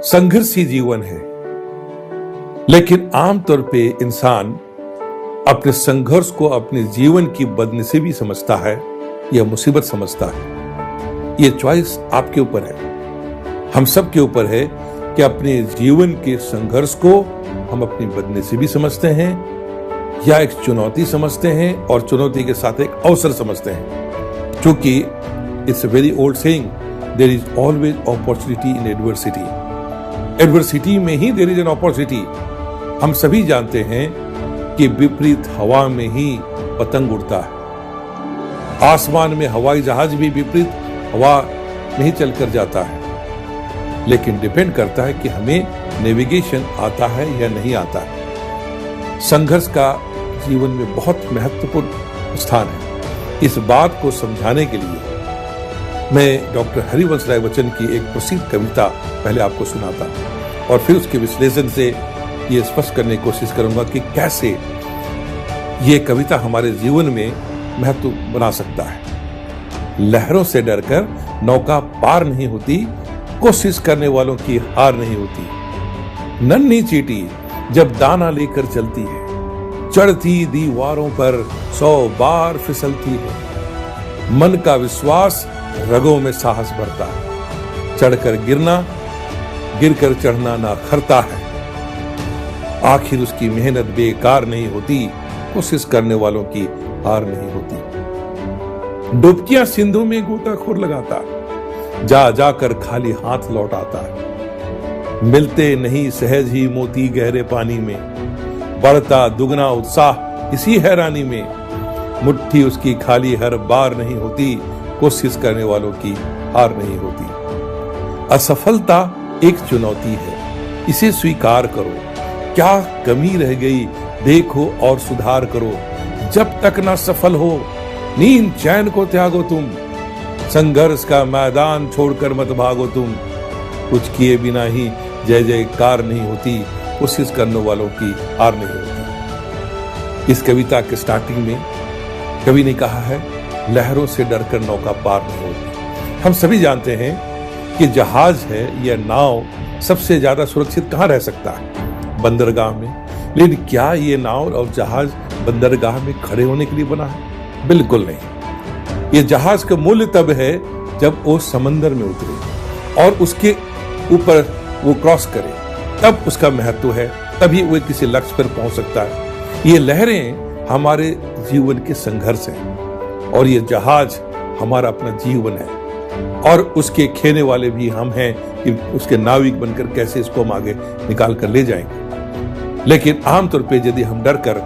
संघर्षी जीवन है, लेकिन आमतौर पे इंसान अपने संघर्ष को अपने जीवन की बदनसीबी समझता है या मुसीबत समझता है। ये चॉइस आपके ऊपर है, हम सब के ऊपर है कि अपने जीवन के संघर्ष को हम अपनी बदनसीबी समझते हैं या एक चुनौती समझते हैं और चुनौती के साथ एक अवसर समझते हैं। क्योंकि it's a very old saying, there is always opportunity in adversity. Adversity में ही देयर इज एन अपॉर्चुनिटी। हम सभी जानते हैं कि विपरीत हवा में ही पतंग उड़ता है। आसमान में हवाई जहाज भी विपरीत हवा में ही चलकर जाता है, लेकिन डिपेंड करता है कि हमें नेविगेशन आता है या नहीं आता है। संघर्ष का जीवन में बहुत महत्वपूर्ण स्थान है। इस बात को समझाने के लिए मैं डॉक्टर हरिवंश राय बच्चन की एक प्रसिद्ध कविता पहले आपको सुनाता और फिर उसके विश्लेषण से ये स्पष्ट करने की कोशिश करूंगा कि कैसे ये कविता हमारे जीवन में महत्व बना सकता है। लहरों से डरकर नौका पार नहीं होती, कोशिश करने वालों की हार नहीं होती। नन्ही चींटी जब दाना लेकर चलती है, चढ़ती दीवारों पर 100 बार फिसलती है। मन का विश्वास रगों में साहस भरता है, चढ़कर गिरना, गिरकर चढ़ना ना खरता है। आखिर उसकी मेहनत बेकार नहीं होती, कोशिश करने वालों की हार नहीं होती। डुबकियां सिंधु में गोताखोर लगाता, जा जाकर खाली हाथ लौट आता है। मिलते नहीं सहज ही मोती गहरे पानी में, बढ़ता दुगना उत्साह इसी हैरानी में। मुट्ठी उसकी खाली हर बार नहीं होती, कोशिश करने वालों की हार नहीं होती। असफलता एक चुनौती है, इसे स्वीकार करो। क्या कमी रह गई देखो और सुधार करो। जब तक ना सफल हो नींद चैन को त्यागो तुम। संघर्ष का मैदान छोड़कर मत भागो तुम। कुछ किए बिना ही जय जयकार नहीं होती, कोशिश करने वालों की हार नहीं होती। इस कविता के स्टार्टिंग में कवि ने कहा है, लहरों से डरकर नौका पार नहीं होती। हम सभी जानते हैं कि जहाज है या नाव सबसे ज्यादा सुरक्षित कहाँ रह सकता है? बंदरगाह में। लेकिन क्या ये नाव और जहाज बंदरगाह में खड़े होने के लिए बना है? बिल्कुल नहीं। ये जहाज का मूल्य तब है जब वो समंदर में उतरे और उसके ऊपर वो क्रॉस करे, तब उसका महत्व है, तभी वो किसी लक्ष्य पर पहुंच सकता है। ये लहरें हमारे जीवन के संघर्ष हैं और ये जहाज हमारा अपना जीवन है और उसके खेने वाले भी हम हैं कि उसके नाविक बनकर कैसे इसको हम आगे निकाल कर ले जाएंगे। लेकिन आमतौर पे यदि हम डरकर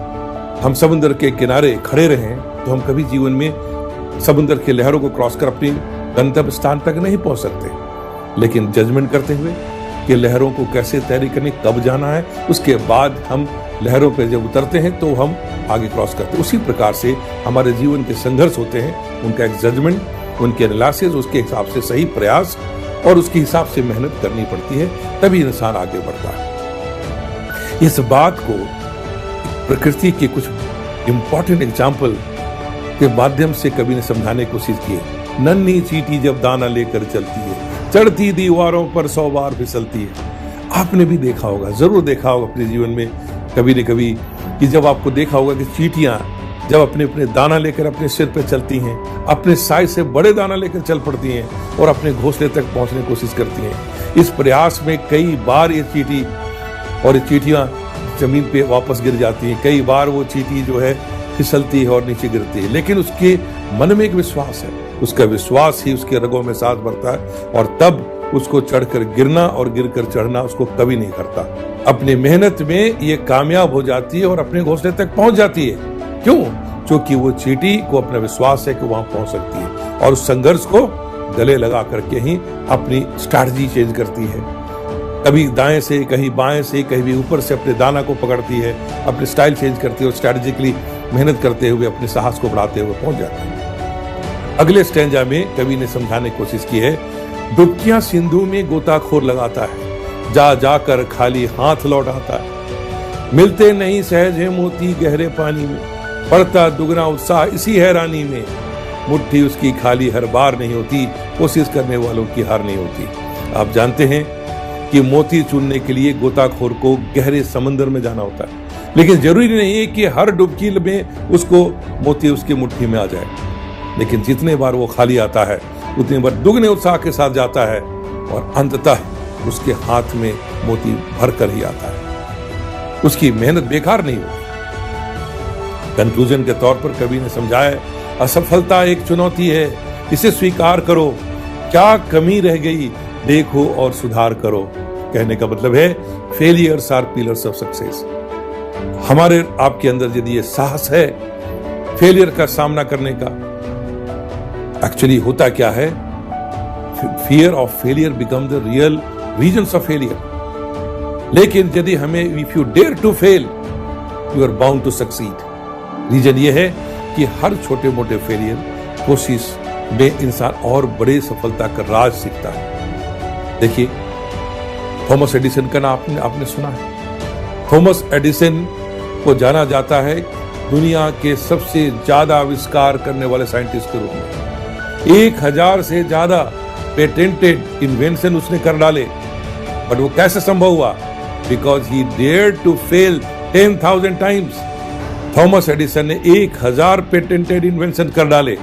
हम समुद्र के किनारे खड़े रहें तो हम कभी जीवन में समुद्र के लहरों को क्रॉस कर अपनी गंतव्य स्थान तक नहीं पहुंच सकते। लेकिन जजमेंट करते हुए कि लहरों को कैसे तैरी करनी, कब जाना है, उसके बाद हम लहरों पे जब उतरते हैं तो हम आगे क्रॉस करते हैं। उसी प्रकार से हमारे जीवन के संघर्ष होते हैं, उनका एक जजमेंट, उनके एनालिसिस, उसके हिसाब से सही प्रयास और उसके हिसाब से मेहनत करनी पड़ती है, तभी इंसान आगे बढ़ता है। इस बात को प्रकृति के कुछ इंपॉर्टेंट एग्जाम्पल के माध्यम से कवि ने समझाने की कोशिश की है। नन्ही चींटी जब दाना लेकर चलती है, चढ़ती दीवारों पर 100 बार फिसलती है। आपने भी देखा होगा, जरूर देखा होगा अपने जीवन में कभी न कभी, कि जब आपको देखा होगा कि चींटियां जब अपने अपने दाना लेकर अपने सिर पे चलती हैं, अपने साइज से बड़े दाना लेकर चल पड़ती हैं और अपने घोंसले तक पहुंचने की कोशिश करती हैं। इस प्रयास में कई बार ये चींटी और चींटियां जमीन पे वापस गिर जाती हैं, कई बार वो चींटी जो है फिसलती है और नीचे गिरती है। लेकिन उसके मन में एक विश्वास है, उसका विश्वास ही उसके रगों में सांस भरता है और तब उसको चढ़कर गिरना और गिरकर चढ़ना उसको कभी नहीं करता। अपनी मेहनत में ये कामयाब हो जाती है और अपने घोंसले तक पहुंच जाती है। क्यों? क्योंकि वो चींटी को अपना विश्वास है कि वहां पहुंच सकती है और उस संघर्ष को गले लगा करके ही अपनी स्ट्रैटेजी चेंज करती है। कभी दाएं से, कहीं बाएं से, कहीं भी ऊपर से अपने दाना को पकड़ती है, अपनी स्टाइल चेंज करती है और स्ट्रैटेजिकली मेहनत करते हुए अपने साहस को बढ़ाते हुए पहुंच जाती है। अगले स्टैंजा में कवि ने समझाने की कोशिश की है, डुबकियां सिंधु में गोताखोर लगाता है, जा जाकर खाली हाथ लौट आता है। मिलते नहीं सहज है मोती गहरे पानी में, बढ़ता दुगना उत्साह इसी हैरानी में। मुट्ठी उसकी खाली हर बार नहीं होती, कोशिश करने वालों की हार नहीं होती। आप जानते हैं कि मोती चुनने के लिए गोताखोर को गहरे समंदर में जाना होता है, लेकिन जरूरी नहीं है कि हर डुबकी में उसको मोती उसकी मुट्ठी में आ जाए। लेकिन जितने बार वो खाली आता है उतने बार दुगने उत्साह के साथ जाता है और अंततः उसके हाथ में मोती भर कर ही आता है। उसकी मेहनत बेकार नहीं होती। कंक्लूजन के तौर पर कवि ने समझाया, असफलता एक चुनौती है, इसे स्वीकार करो, क्या कमी रह गई देखो और सुधार करो। कहने का मतलब है failures are pillars of success. हमारे आपके अंदर यदि ये साहस है फेलियर का सामना करने का, एक्चुअली होता क्या है, fear of failure become the real reasons of failure. लेकिन यदि हमें if you dare to fail you are bound to succeed. Reason ये है कि हर छोटे मोटे फेलियर कोशिश में इंसान और बड़े सफलता का राज सीखता है। देखिए थॉमस एडिसन का नाम आपने सुना है। थॉमस एडिसन को जाना जाता है दुनिया के सबसे ज्यादा आविष्कार करने वाले साइंटिस्ट के रूप में। 1000 से ज्यादा पेटेंटेड इन्वेंशन उसने कर डाले, बट वो कैसे संभव हुआ? Because he dared to fail 10,000 times. Thomas Edison ने 1000 पेटेंटेड इन्वेंशन कर डाले।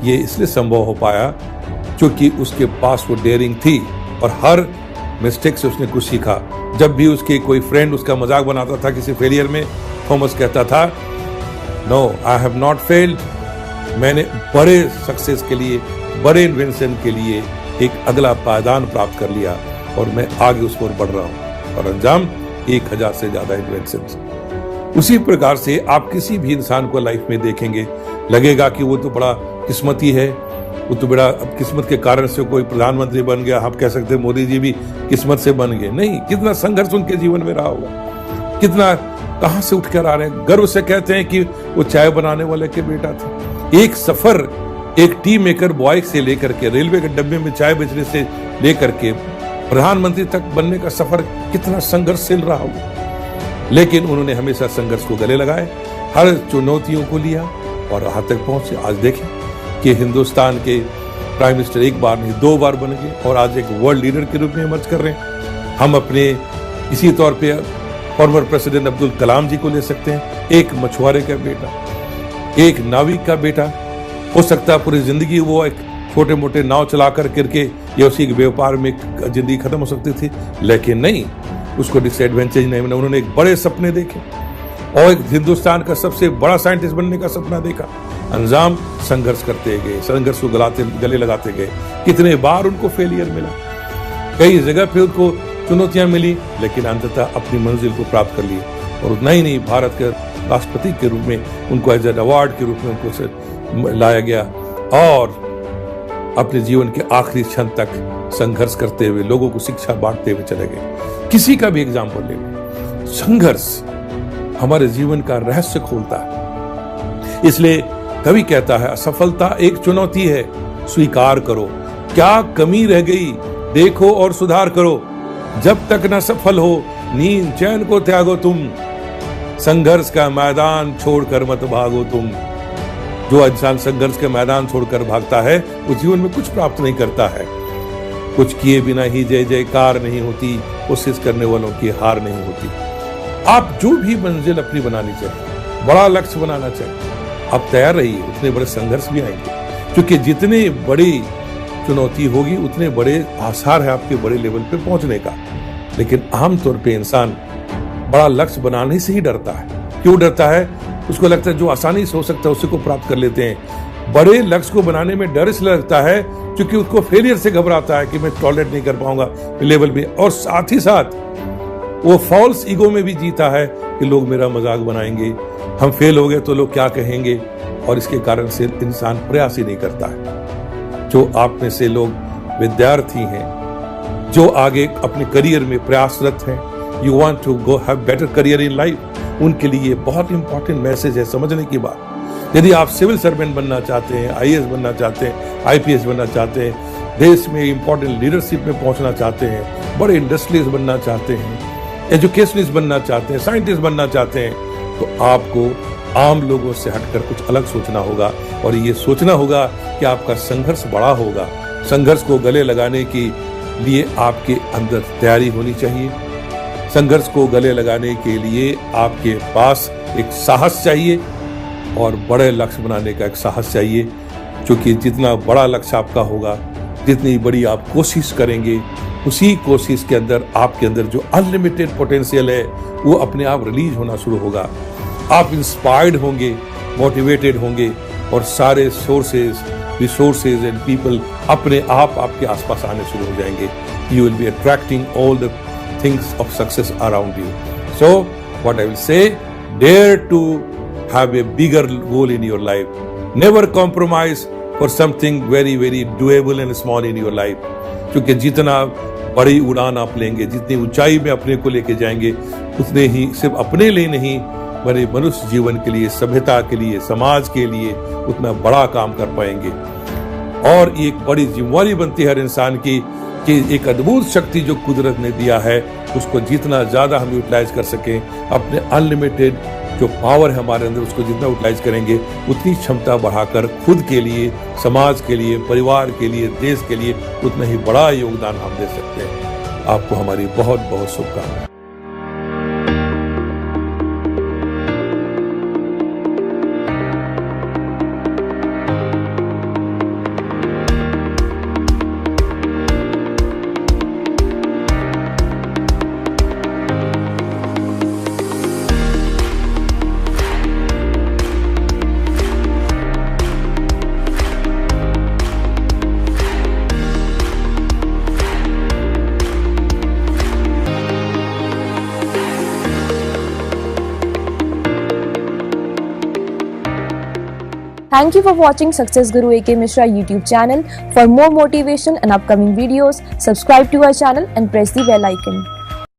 ये इसलिए संभव हो पाया क्योंकि उसके पास वो डेयरिंग थी और हर मिस्टेक से उसने कुछ सीखा। जब भी उसके कोई फ्रेंड उसका मजाक बनाता था किसी फेलियर में, थॉमस कहता था, no I have not failed, मैंने बड़े सक्सेस के लिए, बड़े इन्वेंशन के लिए एक अगला पायदान प्राप्त कर लिया और मैं आगे उस पर बढ़ रहा हूं। और अंजाम 1000 से ज्यादा इन्वेंशन। उसी प्रकार से आप किसी भी इंसान को लाइफ में देखेंगे, लगेगा कि वो तो बड़ा किस्मती है, वो तो बड़ा किस्मत के कारण से कोई प्रधानमंत्री बन गया, आप कह सकते हैं मोदी जी भी किस्मत से बन गए। नहीं, कितना संघर्ष उनके जीवन में रहा होगा, कितना कहां से उठकर आ रहे हैं। गर्व से कहते हैं कि वो चाय बनाने वाले के बेटा थे। एक सफर एक टी मेकर बॉय से लेकर के, रेलवे के डब्बे में चाय बेचने से लेकर के प्रधानमंत्री तक बनने का सफर कितना संघर्षशील रहा होगा। लेकिन उन्होंने हमेशा संघर्ष को गले लगाए, हर चुनौतियों को लिया और यहां तक पहुंचे। आज देखें कि हिंदुस्तान के प्राइम मिनिस्टर एक बार नहीं 2 बार बन गए और आज एक वर्ल्ड लीडर के रूप में इमर्ज कर रहे हैं। हम अपने इसी तौर पे फॉर्मर प्रेसिडेंट अब्दुल कलाम जी को ले सकते हैं। एक मछुआरे का बेटा, एक नाविक का बेटा, हो सकता है पूरी जिंदगी वो एक छोटे मोटे नाव चला कर करके या उसी के व्यापार में जिंदगी खत्म हो सकती थी, लेकिन नहीं, उसको डिसएडवेंचर नहीं बना। उन्होंने एक बड़े सपने देखे और एक हिंदुस्तान का सबसे बड़ा साइंटिस्ट बनने का सपना देखा। अंजाम संघर्ष करते गए, संघर्ष को गले लगाते गए। कितने बार उनको फेलियर मिला, कई जगह पे उनको चुनौतियां मिली, लेकिन अंततः अपनी मंजिल को प्राप्त कर ली। और उतना ही नहीं, भारत के राष्ट्रपति के रूप में उनको एज एन अवार्ड के रूप में उनको लाया गया और अपने जीवन के आखिरी क्षण तक संघर्ष करते हुए लोगों को शिक्षा बांटते हुए चले गए। किसी का भी एग्जाम्पल ले लें, संघर्ष हमारे जीवन का रहस्य खोलता है। इसलिए कवि कहता है, असफलता एक चुनौती है, स्वीकार करो, क्या कमी रह गई देखो और सुधार करो। जब तक न सफल हो नींद चैन को त्यागो तुम, संघर्ष का मैदान छोड़कर मत भागो तुम। जो इंसान संघर्ष के मैदान छोड़कर भागता है वो जीवन में कुछ प्राप्त नहीं करता है। कुछ किए बिना ही जय जयकार नहीं होती, कोशिश करने वालों की हार नहीं होती। आप जो भी मंजिल अपनी बनानी चाहिए, बड़ा लक्ष्य बनाना चाहिए, आप तैयार रहिए, उतने बड़े संघर्ष भी आएंगे, क्योंकि जितने बड़ी चुनौती होगी उतने बड़े आसार है आपके बड़े लेवल पे पहुंचने का। लेकिन आमतौर पे इंसान बड़ा लक्ष्य बनाने से ही डरता है। क्यों डरता है? उसको लगता है जो आसानी से हो सकता है उसी को प्राप्त कर लेते हैं। बड़े लक्ष्य को बनाने में डर इसलिए लगता है क्योंकि उसको फेलियर से घबराता है कि मैं टॉलरेट नहीं कर पाऊंगा लेवल में, और साथ ही साथ वो फॉल्स ईगो में भी जीता है कि लोग मेरा मजाक बनाएंगे, हम फेल हो गए तो लोग क्या कहेंगे, और इसके कारण से इंसान प्रयास ही नहीं करता है। जो आप में से लोग विद्यार्थी हैं, जो आगे अपने करियर में प्रयासरत हैं, you want to go have better career in life, उनके लिए बहुत इंपॉर्टेंट मैसेज है समझने की बात। यदि आप सिविल सर्वेंट बनना चाहते हैं, आईएएस बनना चाहते हैं, आईपीएस बनना चाहते हैं, देश में इंपॉर्टेंट लीडरशिप में पहुंचना चाहते हैं, बड़े इंडस्ट्रियलिस्ट बनना चाहते हैं, एजुकेशनिस्ट बनना चाहते हैं, साइंटिस्ट बनना चाहते हैं, तो आपको आम लोगों से हटकर कुछ अलग सोचना होगा। और ये सोचना होगा कि आपका संघर्ष बड़ा होगा। संघर्ष को गले लगाने की लिए आपके अंदर तैयारी होनी चाहिए। संघर्ष को गले लगाने के लिए आपके पास एक साहस चाहिए और बड़े लक्ष्य बनाने का एक साहस चाहिए, क्योंकि जितना बड़ा लक्ष्य आपका होगा, जितनी बड़ी आप कोशिश करेंगे, उसी कोशिश के अंदर आपके अंदर जो अनलिमिटेड पोटेंशियल है वो अपने आप रिलीज होना शुरू होगा। आप इंस्पायर्ड होंगे, मोटिवेटेड होंगे और सारे सोर्सेज, रिसोर्सेज एंड पीपल अपने आप आपके आसपास आने शुरू हो जाएंगे। You will be attracting all the things of success around you. So what I will say, dare to have a bigger goal in your life. Never compromise for something very very doable and small in your life. क्योंकि जितना बड़ी उड़ान आप लेंगे, जितनी ऊंचाई में अपने को लेके जाएंगे, उतने ही सिर्फ अपने लिए नहीं, बड़े मनुष्य जीवन के लिए, सभ्यता के लिए, समाज के लिए उतना बड़ा काम कर पाएंगे। और एक बड़ी जिम्मेवारी बनती है हर इंसान की कि एक अद्भुत शक्ति जो कुदरत ने दिया है उसको जितना ज्यादा हम यूटिलाइज कर सकें, अपने अनलिमिटेड जो पावर है हमारे अंदर उसको जितना यूटिलाइज करेंगे, उतनी क्षमता बढ़ाकर खुद के लिए, समाज के लिए, परिवार के लिए, देश के लिए उतना ही बड़ा योगदान हम दे सकते हैं। आपको हमारी बहुत बहुत शुभकामनाएं। Thank you for watching Success Guru A.K. Mishra YouTube channel. For more motivation and upcoming videos, subscribe to our channel and press the bell icon.